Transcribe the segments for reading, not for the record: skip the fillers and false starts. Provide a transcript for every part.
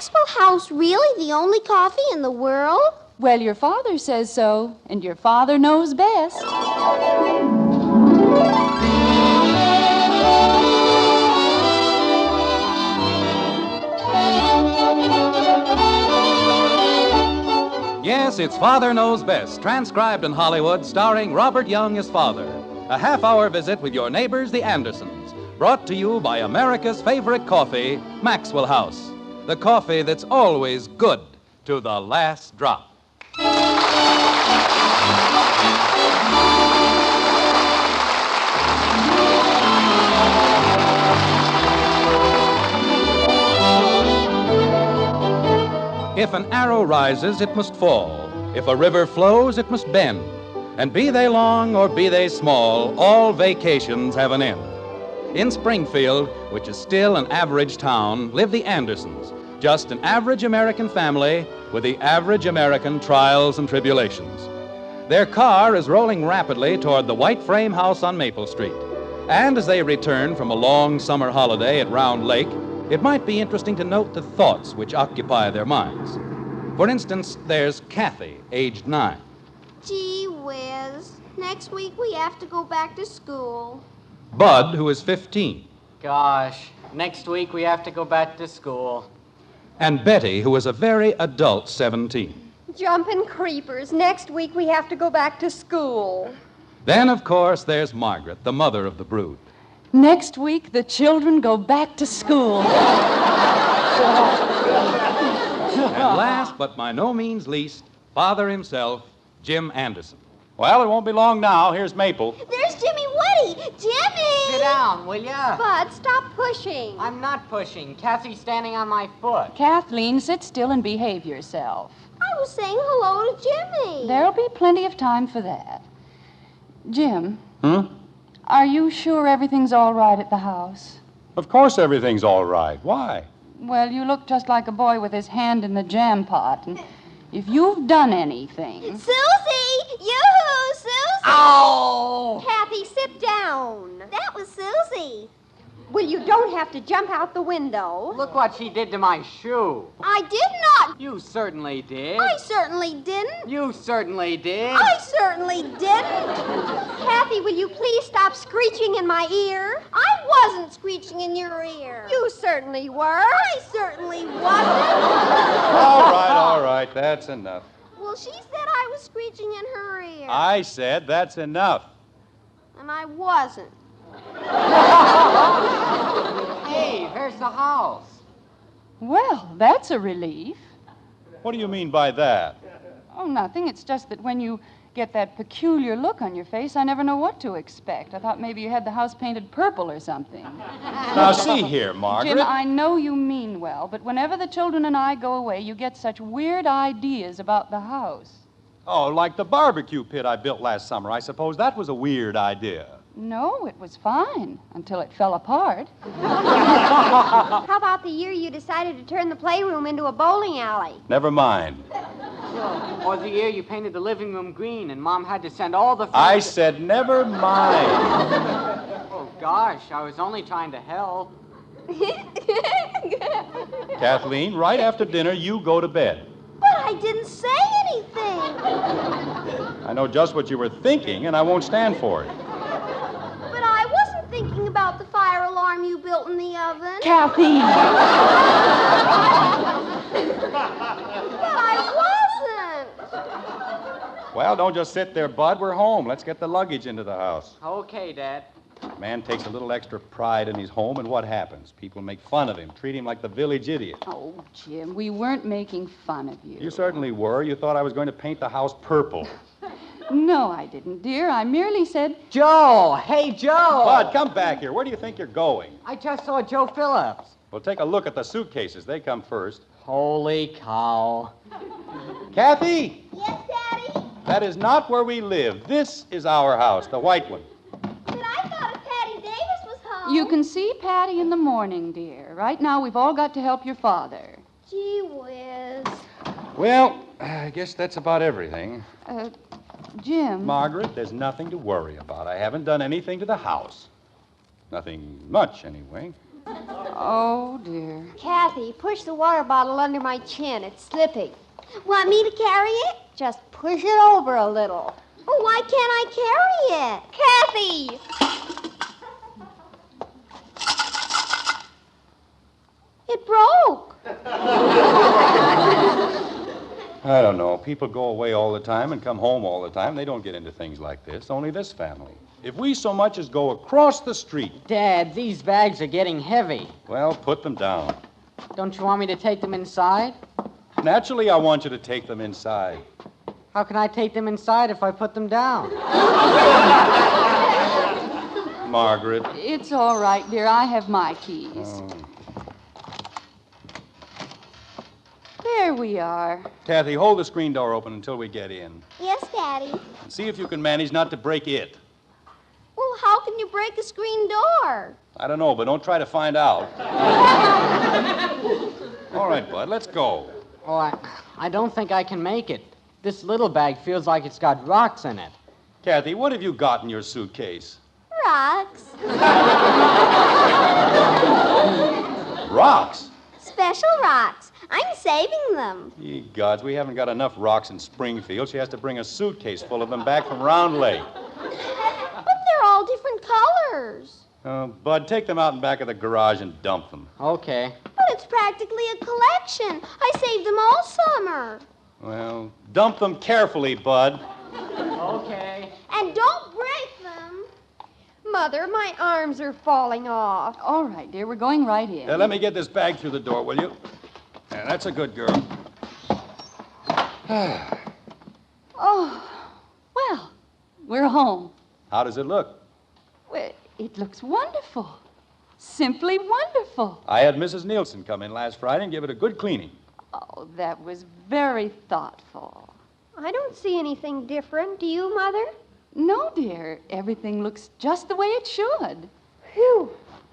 Maxwell House really the only coffee in the world? Well, your father says so, and your father knows best. Yes, it's Father Knows Best, transcribed in Hollywood, starring Robert Young as father. A half-hour visit with your neighbors, the Andersons, brought to you by America's favorite coffee, Maxwell House. The coffee that's always good to the last drop. If an arrow rises, it must fall. If a river flows, it must bend. And be they long or be they small, all vacations have an end. In Springfield, which is still an average town, live the Andersons, just an average American family with the average American trials and tribulations. Their car is rolling rapidly toward the white frame house on Maple Street. And as they return from a long summer holiday at Round Lake, it might be interesting to note the thoughts which occupy their minds. For instance, there's Kathy, aged 9. Gee whiz. Next week we have to go back to school. Bud, who is 15. Gosh, next week we have to go back to school. And Betty, who is a very adult 17. Jumping creepers. Next week we have to go back to school. Then, of course, there's Margaret, the mother of the brood. Next week, the children go back to school. And last, but by no means least, Father himself, Jim Anderson. Well, it won't be long now. Here's Maple. There's Jimmy Woody. Jimmy! Sit down, will ya? Bud, stop pushing. I'm not pushing. Cassie's standing on my foot. Kathleen, sit still and behave yourself. I was saying hello to Jimmy. There'll be plenty of time for that. Jim. Hmm? Are you sure everything's all right at the house? Of course everything's all right. Why? Well, you look just like a boy with his hand in the jam pot. And if you've done anything... Susie! Yoo-hoo, Susie! Ow! Kathy, sit down. That was Susie. Well, you don't have to jump out the window. Look what she did to my shoe. I did not. You certainly did. I certainly didn't. You certainly did. I certainly didn't. Kathy, will you please stop screeching in my ear? I wasn't screeching in your ear. You certainly were. I certainly wasn't. All right. That's enough. Well, she said I was screeching in her ear. I said that's enough. And I wasn't. Hey, there's the house. Well, that's a relief. What do you mean by that? Oh, nothing. It's just that when you get that peculiar look on your face, I never know what to expect. I thought maybe you had the house painted purple or something. Now, see here, Margaret. Jim, I know you mean well, but whenever the children and I go away, you get such weird ideas about the house. Oh, like the barbecue pit I built last summer. I suppose that was a weird idea. No, it was fine until it fell apart. How about the year you decided to turn the playroom into a bowling alley? Never mind. Or the year you painted the living room green and Mom had to send all the... I said never mind. Oh, gosh, I was only trying to help. Kathleen, right after dinner, you go to bed. But I didn't say anything. I know just what you were thinking, and I won't stand for it. But I wasn't thinking about the fire alarm you built in the oven. Kathy! But I wasn't. Well, don't just sit there, Bud. We're home. Let's get the luggage into the house. Okay, Dad. Man takes a little extra pride in his home, and what happens? People make fun of him, treat him like the village idiot. Oh, Jim, we weren't making fun of you. You certainly were. You thought I was going to paint the house purple. No, I didn't, dear. I merely said... Joe! Hey, Joe! Bud, come back here. Where do you think you're going? I just saw Joe Phillips. Well, take a look at the suitcases. They come first. Holy cow. Kathy! Yes, Daddy? That is not where we live. This is our house, the white one. But I thought if Patty Davis was home. You can see Patty in the morning, dear. Right now, we've all got to help your father. Gee whiz. Well, I guess that's about everything. Jim. Margaret, there's nothing to worry about. I haven't done anything to the house. Nothing much, anyway. Oh, dear. Kathy, Kathy, push the water bottle under my chin. It's slipping. Want me to carry it? Just push it over a little. Oh, why can't I carry it? Kathy! It broke. I don't know. People go away all the time and come home all the time. They don't get into things like this. Only this family. If we so much as go across the street, Dad, these bags are getting heavy. well, put them down. Don't you want me to take them inside? Naturally, I want you to take them inside. How can I take them inside if I put them down? Margaret. It's all right, dear. I have my keys. Oh. There we are. Kathy, hold the screen door open until we get in. Yes, Daddy. And see if you can manage not to break it. Well, how can you break a screen door? I don't know, but don't try to find out. All right, Bud, let's go. Oh, I don't think I can make it. This little bag feels like it's got rocks in it. Kathy, what have you got in your suitcase? Rocks. Rocks? Special rocks. I'm saving them. Ye gods, we haven't got enough rocks in Springfield. She has to bring a suitcase full of them back from Round Lake. But they're all different colors. Bud, take them out in back of the garage and dump them. Okay. But it's practically a collection. I saved them all summer. Well, dump them carefully, Bud. Okay. And don't break them. Mother, my arms are falling off. All right, dear. We're going right in. Let me get this bag through the door, will you? Yeah, that's a good girl. Oh, well, we're home. How does it look? Well, it looks wonderful. Simply wonderful. I had Mrs. Nielsen come in last Friday and give it a good cleaning. Oh, that was very thoughtful. I don't see anything different. Do you, Mother? No, dear. Everything looks just the way it should. Phew.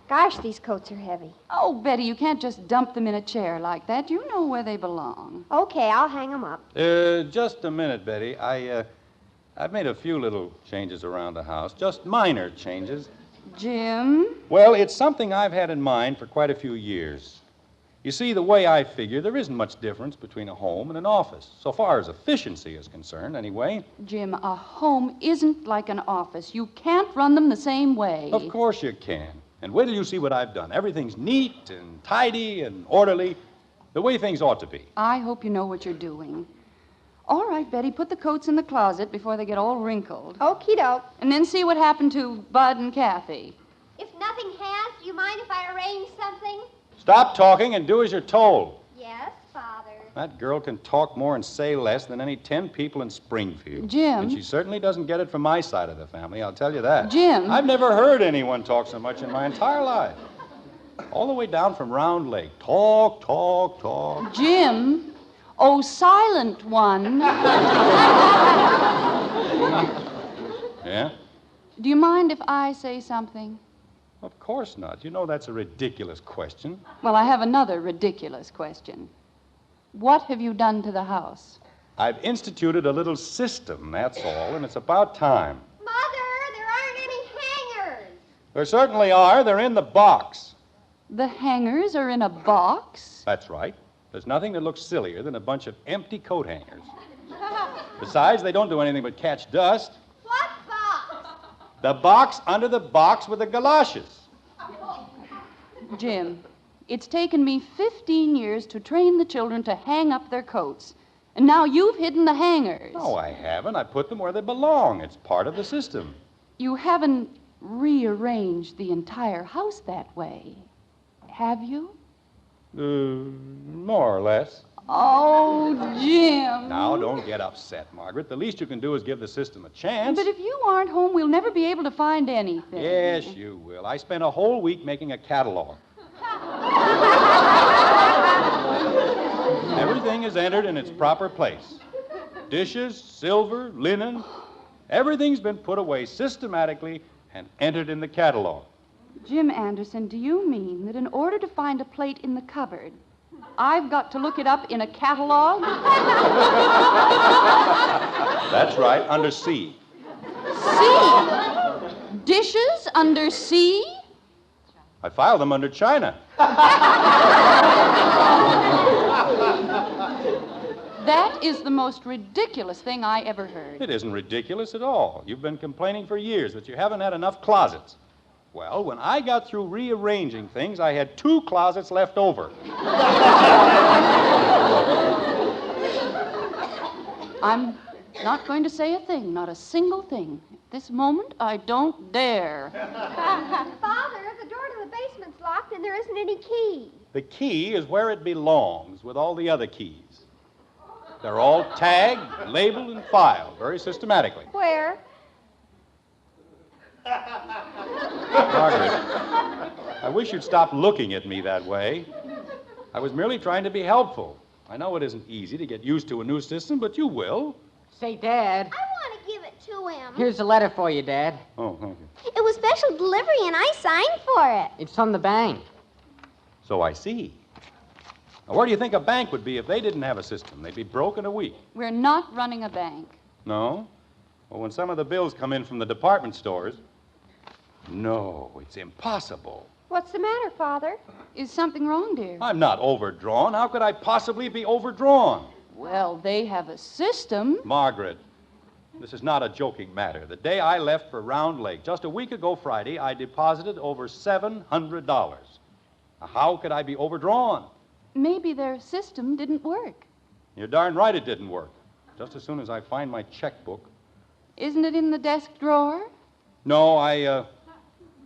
Gosh, these coats are heavy. Oh, Betty, you can't just dump them in a chair like that. You know where they belong. Okay, I'll hang them up. Just a minute, Betty. I've made a few little changes around the house, just minor changes. Jim? Well, it's something I've had in mind for quite a few years. You see, the way I figure, there isn't much difference between a home and an office, so far as efficiency is concerned, anyway. Jim, a home isn't like an office. You can't run them the same way. Of course you can. And wait till you see what I've done. Everything's neat and tidy and orderly, the way things ought to be. I hope you know what you're doing. All right, Betty, put the coats in the closet before they get all wrinkled. Okie doke. And then see what happened to Bud and Kathy. If nothing has, do you mind if I arrange something? Stop talking and do as you're told. Yes, Father. That girl can talk more and say less than any 10 people in Springfield. Jim. And she certainly doesn't get it from my side of the family, I'll tell you that. Jim. I've never heard anyone talk so much in my entire life. All the way down from Round Lake. Talk, talk, talk. Jim. Oh, silent one. Yeah? Do you mind if I say something? Of course not. You know that's a ridiculous question. Well, I have another ridiculous question. What have you done to the house? I've instituted a little system, that's all, and it's about time. Mother, there aren't any hangers. There certainly are. They're in the box. The hangers are in a box? That's right. There's nothing that looks sillier than a bunch of empty coat hangers. Besides, they don't do anything but catch dust. What box? The box under the box with the galoshes. Jim, it's taken me 15 years to train the children to hang up their coats. And now you've hidden the hangers. No, I haven't. I put them where they belong. It's part of the system. You haven't rearranged the entire house that way, have you? More or less. Oh, Jim. Now, don't get upset, Margaret. The least you can do is give the system a chance. But if you aren't home, we'll never be able to find anything. Yes, you will. I spent a whole week making a catalog. Everything is entered in its proper place. Dishes, silver, linen, everything's been put away systematically and entered in the catalog. Jim Anderson, do you mean that in order to find a plate in the cupboard, I've got to look it up in a catalog? That's right, under C. C? Dishes under C? I filed them under China. the most ridiculous thing I ever heard. It isn't ridiculous at all. You've been complaining for years that you haven't had enough closets. Well, when I got through rearranging things, I had 2 closets left over. I'm not going to say a thing, not a single thing. At this moment, I don't dare. Father, the door to the basement's locked and there isn't any key. The key is where it belongs with all the other keys. They're all tagged, labeled, and filed very systematically. Where? Margaret, I wish you'd stop looking at me that way. I was merely trying to be helpful. I know it isn't easy to get used to a new system, but you will. Say, Dad, I want to give it to him. here's a letter for you, Dad. Oh, thank you. It was special delivery, and I signed for it. It's from the bank. So I see. Now, where do you think a bank would be if they didn't have a system? They'd be broke in a week. We're not running a bank. No? Well, when some of the bills come in from the department stores... No, it's impossible. What's the matter, Father? Is something wrong, dear? I'm not overdrawn. How could I possibly be overdrawn? Well, they have a system. Margaret, this is not a joking matter. The day I left for Round Lake, just a week ago Friday, I deposited over $700. Now, how could I be overdrawn? Maybe their system didn't work. You're darn right it didn't work. Just as soon as I find my checkbook. Isn't it in the desk drawer? No, I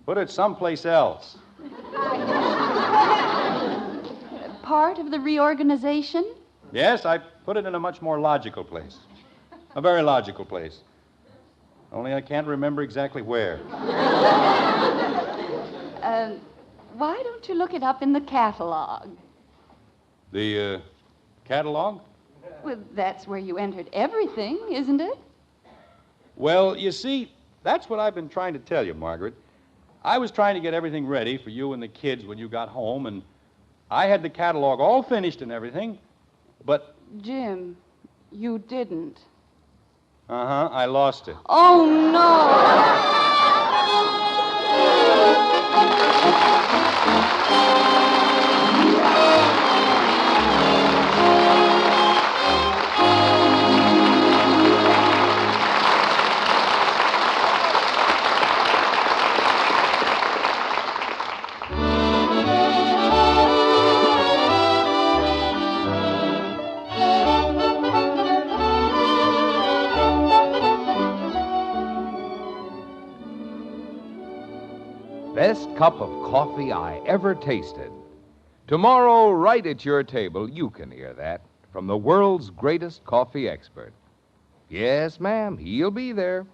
put it someplace else. Part of the reorganization? Yes, I put it in a much more logical place. A very logical place. Only I can't remember exactly where. Why don't you look it up in the catalog? The catalog? Well, that's where you entered everything, isn't it? Well, you see, that's what I've been trying to tell you, Margaret. I was trying to get everything ready for you and the kids when you got home, and I had the catalog all finished and everything, but... Jim, you didn't. Uh-huh, I lost it. Oh, no! Best cup of coffee I ever tasted. Tomorrow, right at your table, you can hear that from the world's greatest coffee expert. Yes, ma'am, he'll be there.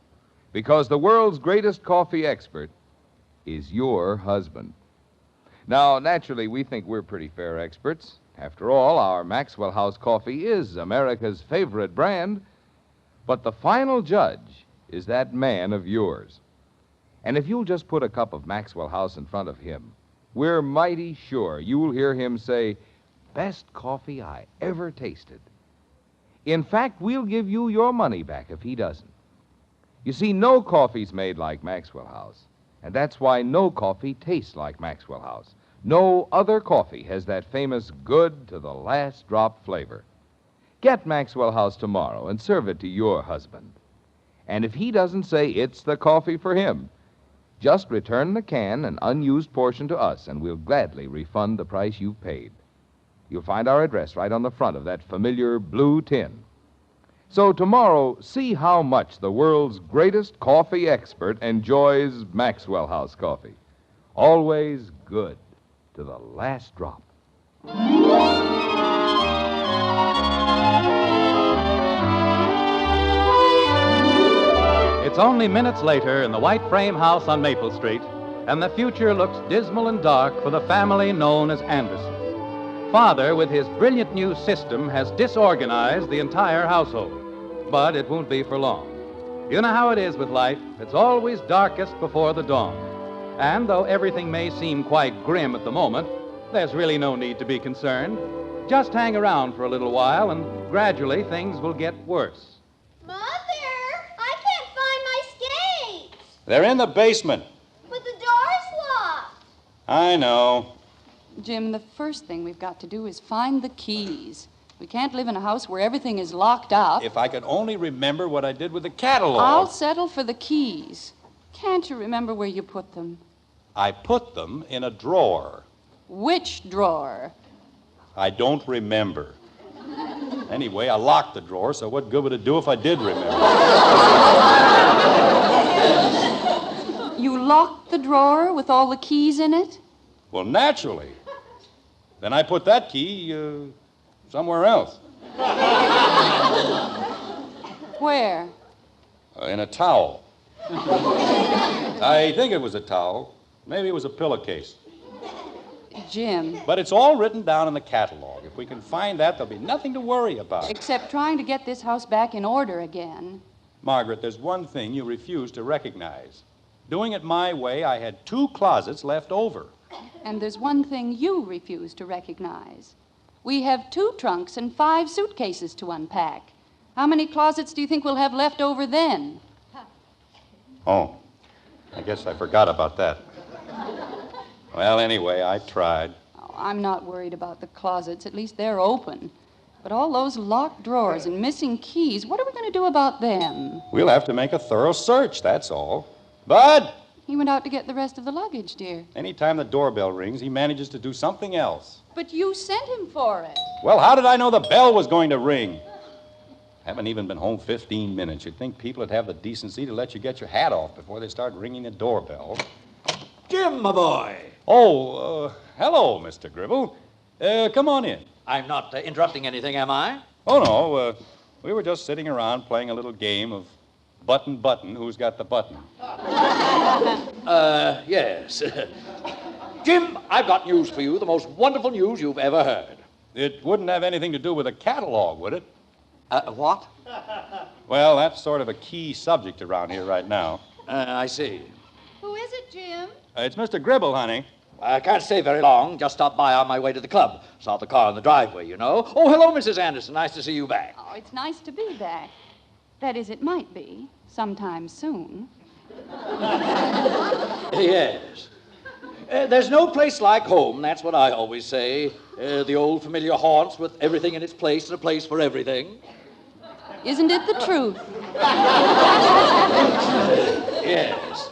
Because the world's greatest coffee expert is your husband. Now, naturally, we think we're pretty fair experts. After all, our Maxwell House coffee is America's favorite brand. But the final judge is that man of yours. And if you'll just put a cup of Maxwell House in front of him, we're mighty sure you'll hear him say, best coffee I ever tasted. In fact, we'll give you your money back if he doesn't. You see, no coffee's made like Maxwell House, and that's why no coffee tastes like Maxwell House. No other coffee has that famous good to the last drop flavor. Get Maxwell House tomorrow and serve it to your husband. And if he doesn't say it's the coffee for him, just return the can and unused portion to us, and we'll gladly refund the price you've paid. You'll find our address right on the front of that familiar blue tin. So tomorrow, see how much the world's greatest coffee expert enjoys Maxwell House coffee. Always good to the last drop. It's only minutes later in the white frame house on Maple Street, and the future looks dismal and dark for the family known as Anderson. Father, with his brilliant new system, has disorganized the entire household. But it won't be for long. You know how it is with life. It's always darkest before the dawn. And though everything may seem quite grim at the moment, there's really no need to be concerned. Just hang around for a little while, and gradually things will get worse. Mother, I can't find my skates. They're in the basement. But the door's locked. I know. Jim, the first thing we've got to do is find the keys. We can't live in a house where everything is locked up. If I could only remember what I did with the catalog. I'll settle for the keys. Can't you remember where you put them? I put them in a drawer. Which drawer? I don't remember. Anyway, I locked the drawer, so what good would it do if I did remember? You locked the drawer with all the keys in it? Well, naturally. Then I put that key somewhere else. Where? In a towel. I think it was a towel. Maybe it was a pillowcase. Jim. But it's all written down in the catalog. If we can find that, there'll be nothing to worry about. Except trying to get this house back in order again. Margaret, there's one thing you refuse to recognize. Doing it my way, I had 2 closets left over. And there's one thing you refuse to recognize. We have 2 trunks and 5 suitcases to unpack. How many closets do you think we'll have left over then? Oh, I guess I forgot about that. Well, anyway, I tried. Oh, I'm not worried about the closets. At least they're open. But all those locked drawers and missing keys, what are we going to do about them? We'll have to make a thorough search, that's all. Bud! He went out to get the rest of the luggage, dear. Anytime the doorbell rings, he manages to do something else. But you sent him for it. Well, how did I know the bell was going to ring? Haven't even been home 15 minutes. You'd think people would have the decency to let you get your hat off before they start ringing the doorbell. Jim, my boy. Oh, hello, Mr. Gribble. Come on in. I'm not interrupting anything, am I? Oh, no. We were just sitting around playing a little game of button, who's got the button? Yes. Jim, I've got news for you, the most wonderful news you've ever heard. It wouldn't have anything to do with a catalog, would it? What? Well, that's sort of a key subject around here right now. I see. Who is it, Jim? It's Mr. Gribble, honey. I can't stay very long. Just stopped by on my way to the club. Saw the car in the driveway, you know. Oh, hello, Mrs. Anderson. Nice to see you back. Oh, it's nice to be back. That is, it might be. Sometime soon. Yes. There's no place like home, that's what I always say. The old familiar haunts with everything in its place and a place for everything. Isn't it the truth? Yes.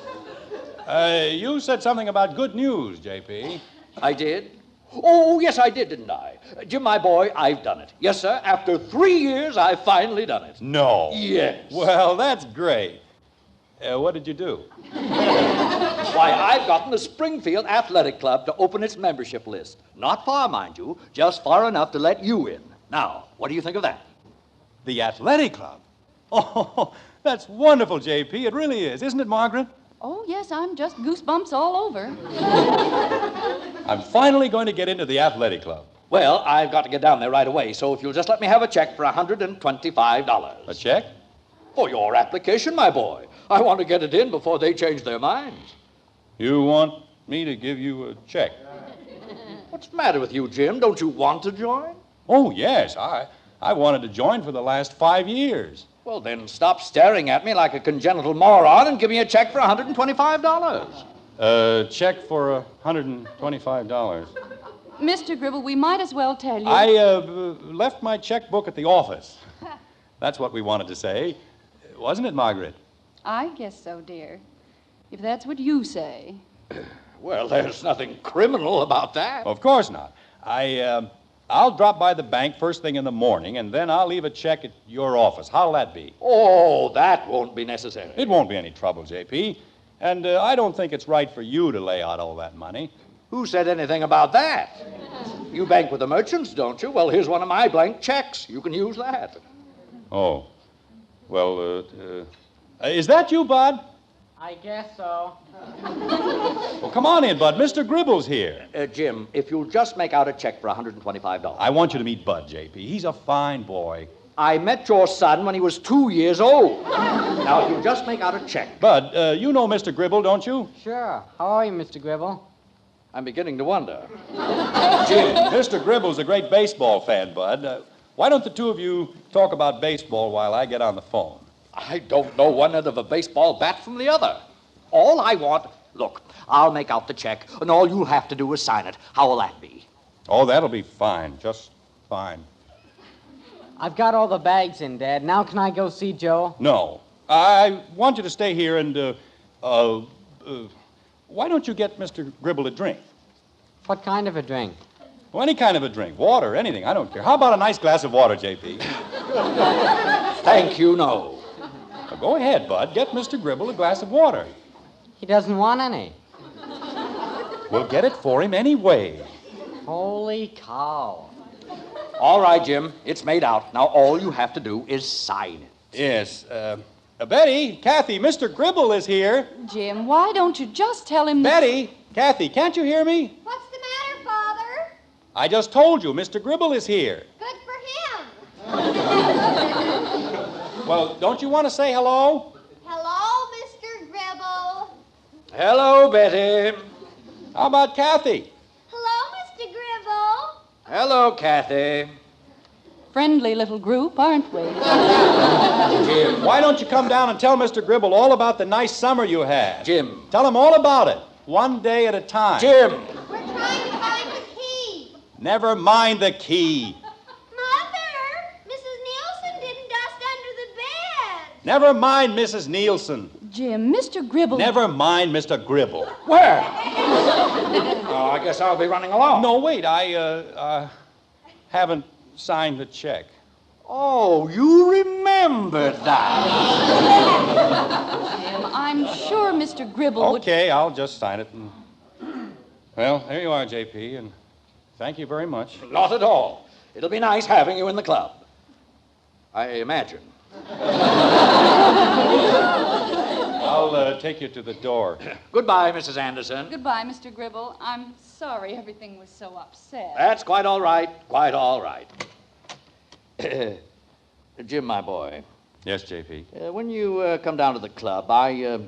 You said something about good news, J.P. I did? Oh, yes, I did, didn't I? Jim, my boy, I've done it. Yes, sir. After 3 years, I've finally done it. No. Yes. Well, that's great. What did you do? Why, I've gotten the Springfield Athletic Club to open its membership list. Not far, mind you, just far enough to let you in. Now, what do you think of that? The Athletic Club? Oh, that's wonderful, J.P. It really is. Isn't it, Margaret? Oh, yes, I'm just goosebumps all over. I'm finally going to get into the Athletic Club. Well, I've got to get down there right away, so if you'll just let me have a check for $125. A check? For your application, my boy. I want to get it in before they change their minds. You want me to give you a check? What's the matter with you, Jim? Don't you want to join? Oh, yes. I wanted to join for the last 5 years. Well, then stop staring at me like a congenital moron and give me a check for $125. Check for $125. Mr. Gribble, we might as well tell you. I left my checkbook at the office. That's what we wanted to say. Wasn't it, Margaret? I guess so, dear. If that's what you say. Well, there's nothing criminal about that. Of course not. I'll drop by the bank first thing in the morning, and then I'll leave a check at your office. How'll that be? Oh, that won't be necessary. It won't be any trouble, J.P. And I don't think it's right for you to lay out all that money. Who said anything about that? You bank with the merchants, don't you? Well, here's one of my blank checks. You can use that. Oh. Well, is that you, Bud? I guess so. Well, come on in, Bud. Mr. Gribble's here. Jim, if you'll just make out a check for $125. I want you to meet Bud, J.P. He's a fine boy. I met your son when he was 2 years old. Now, if you'll just make out a check. Bud, you know Mr. Gribble, don't you? Sure. How are you, Mr. Gribble? I'm beginning to wonder. Jim, Mr. Gribble's a great baseball fan, Bud. Why don't the two of you talk about baseball while I get on the phone? I don't know one end of a baseball bat from the other. All I want... Look, I'll make out the check, and all you'll have to do is sign it. How will that be? Oh, that'll be fine. Just fine. I've got all the bags in, Dad. Now can I go see Joe? No. I want you to stay here and, why don't you get Mr. Gribble a drink? What kind of a drink? Well, any kind of a drink. Water, anything. I don't care. How about a nice glass of water, J.P.? Thank you, no. Well, go ahead, Bud. Get Mr. Gribble a glass of water. He doesn't want any. We'll get it for him anyway. Holy cow. All right, Jim. It's made out. Now all you have to do is sign it. Yes. Betty, Kathy, Mr. Gribble is here. Jim, why don't you just tell him Betty, Kathy, can't you hear me? What's the matter, Father? I just told you, Mr. Gribble is here. Good for him. Well, don't you want to say hello? Hello, Mr. Gribble. Hello, Betty. How about Kathy? Hello, Mr. Gribble. Hello, Kathy. Friendly little group, aren't we? Jim, why don't you come down and tell Mr. Gribble all about the nice summer you had? Jim. Tell him all about it, one day at a time. Jim. We're trying to find the key. Never mind the key. Mother, Mrs. Nielsen didn't dust under the bed. Never mind Mrs. Nielsen. Jim, Mr. Gribble... Never mind Mr. Gribble. Where? Oh, I guess I'll be running along. No, wait, I haven't signed the check. Oh, you remembered that. Jim, I'm sure Mr. Gribble would... Okay, I'll just sign it. Well, there you are, J.P., and thank you very much. Not at all. It'll be nice having you in the club. I imagine. I'll take you to the door. Goodbye, Mrs. Anderson. Goodbye, Mr. Gribble. I'm sorry everything was so upset. That's quite all right. Quite all right. Jim, my boy, Yes, J.P. when you come down to the club, I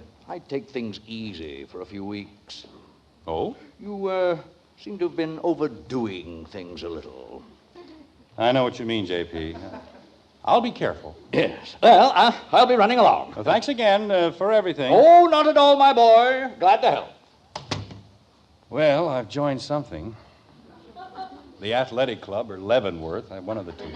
take things easy for a few weeks. Oh? You seem to have been overdoing things a little. I know what you mean, J.P. I'll be careful. Yes. Well, I'll be running along. Well, thanks again for everything. Oh, not at all, my boy. Glad to help. Well, I've joined something. The Athletic Club or Leavenworth, one of the two.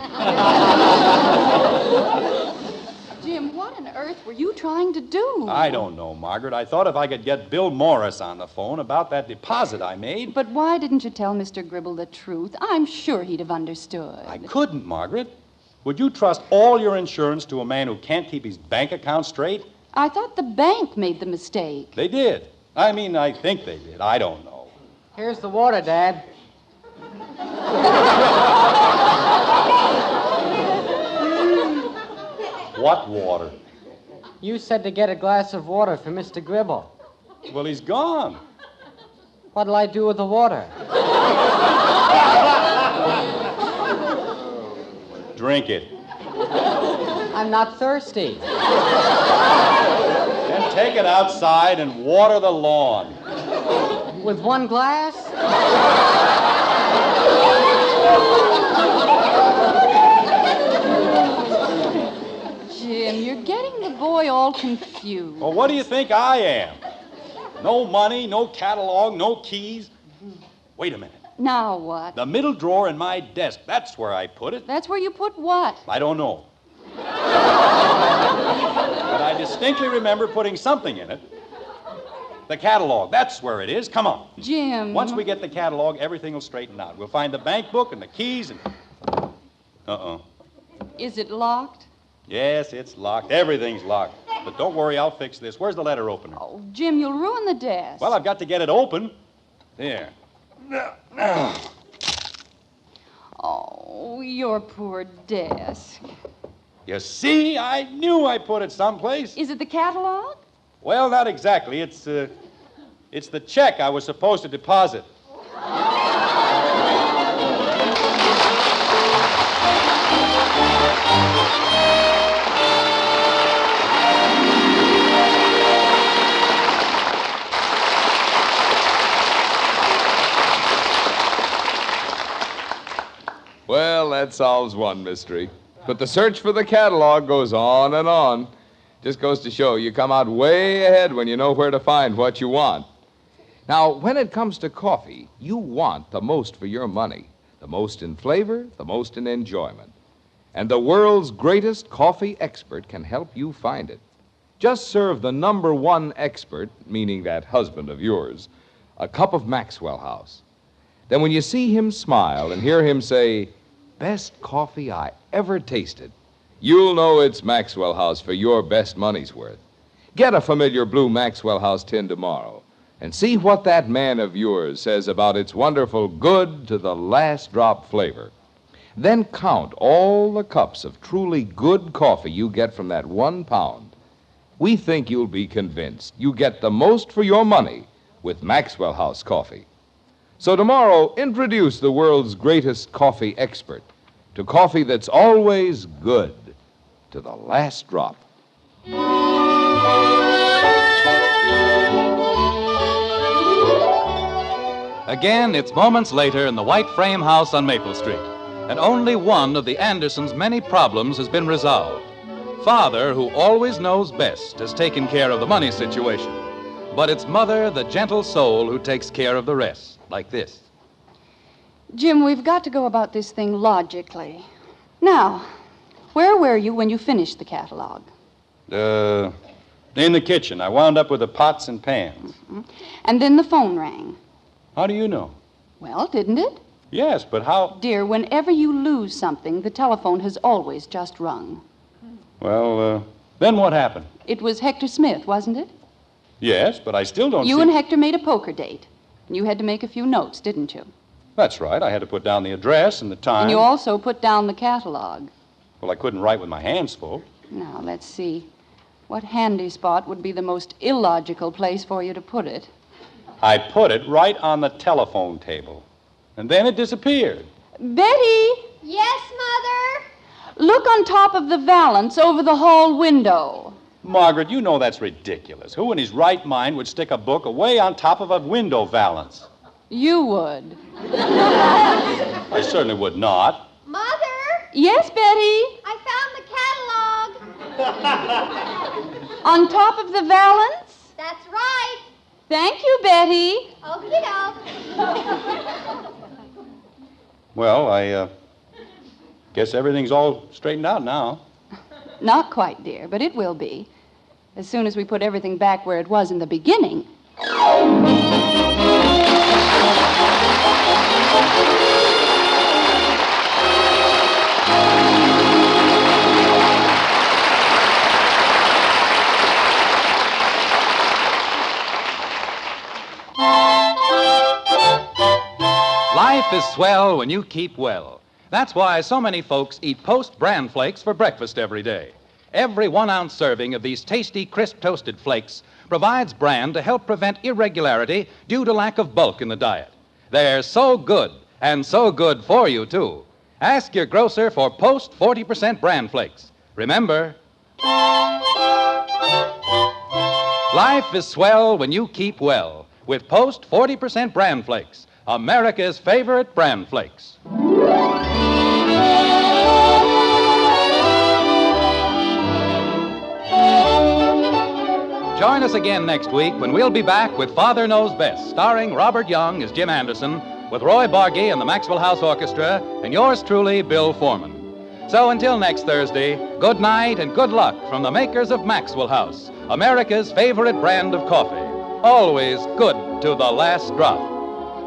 Jim, what on earth were you trying to do? I don't know, Margaret. I thought if I could get Bill Morris on the phone about that deposit I made. But why didn't you tell Mr. Gribble the truth? I'm sure he'd have understood. I couldn't, Margaret. Would you trust all your insurance to a man who can't keep his bank account straight? I thought the bank made the mistake. They did. I mean, I think they did. I don't know. Here's the water, Dad. What water? You said to get a glass of water for Mr. Gribble. Well, he's gone. What'll I do with the water? Drink it. I'm not thirsty. Then take it outside and water the lawn. With one glass? Jim, you're getting the boy all confused. Well, what do you think I am? No money, no catalog, no keys. Wait a minute. Now what? The middle drawer in my desk, that's where I put it. That's where you put what? I don't know. But I distinctly remember putting something in it. The catalog, that's where it is. Come on. Jim. Once we get the catalog, everything will straighten out. We'll find the bank book and the keys and... Is it locked? Yes, it's locked. Everything's locked. But don't worry, I'll fix this. Where's the letter opener? Oh, Jim, you'll ruin the desk. Well, I've got to get it open. There. Oh, your poor desk. You see? I knew I put it someplace. Is it the catalog? Well, not exactly. It's the check I was supposed to deposit. Well, that solves one mystery. But the search for the catalog goes on and on. Just goes to show you come out way ahead when you know where to find what you want. Now, when it comes to coffee, you want the most for your money. The most in flavor, the most in enjoyment. And the world's greatest coffee expert can help you find it. Just serve the number one expert, meaning that husband of yours, a cup of Maxwell House. Then when you see him smile and hear him say, "Best coffee I ever tasted," you'll know it's Maxwell House for your best money's worth. Get a familiar blue Maxwell House tin tomorrow and see what that man of yours says about its wonderful good to the last drop flavor. Then count all the cups of truly good coffee you get from that 1 pound. We think you'll be convinced you get the most for your money with Maxwell House coffee. So tomorrow, introduce the world's greatest coffee expert to coffee that's always good to the last drop. Again, it's moments later in the white frame house on Maple Street, and only one of the Andersons' many problems has been resolved. Father, who always knows best, has taken care of the money situation. But it's Mother, the gentle soul, who takes care of the rest, like this. Jim, we've got to go about this thing logically. Now, where were you when you finished the catalog? In the kitchen. I wound up with the pots and pans. And then the phone rang. How do you know? Well, didn't it? Yes, but how? Dear, whenever you lose something, the telephone has always just rung. Well, then what happened? It was Hector Smith, wasn't it? Yes, but I still don't You see... and Hector made a poker date. And you had to make a few notes, didn't you? That's right. I had to put down the address and the time. And you also put down the catalog. Well, I couldn't write with my hands full. Now, let's see. What handy spot would be the most illogical place for you to put it? I put it right on the telephone table. And then it disappeared. Betty! Yes, Mother? Look on top of the valance over the hall window. Margaret, you know that's ridiculous. Who in his right mind would stick a book away on top of a window valance? You would. I certainly would not. Mother? Yes, Betty? I found the catalog. On top of the valance? That's right. Thank you, Betty. Okey-doke. Well, I guess everything's all straightened out now. Not quite, dear, but it will be. As soon as we put everything back where it was in the beginning. Life is swell when you keep well. That's why so many folks eat Post bran flakes for breakfast every day. Every 1-ounce serving of these tasty, crisp toasted flakes provides bran to help prevent irregularity due to lack of bulk in the diet. They're so good, and so good for you, too. Ask your grocer for Post 40% bran flakes. Remember, life is swell when you keep well with Post 40% bran flakes, America's favorite bran flakes. Join us again next week when we'll be back with Father Knows Best, starring Robert Young as Jim Anderson, with Roy Bargy and the Maxwell House Orchestra, and yours truly, Bill Foreman. So until next Thursday, good night and good luck from the makers of Maxwell House, America's favorite brand of coffee. Always good to the last drop.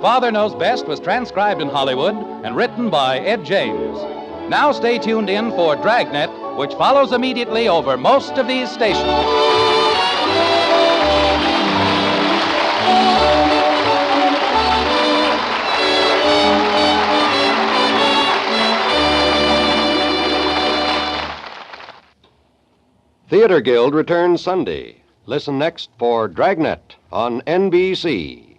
Father Knows Best was transcribed in Hollywood and written by Ed James. Now stay tuned in for Dragnet, which follows immediately over most of these stations. Theater Guild returns Sunday. Listen next for Dragnet on NBC.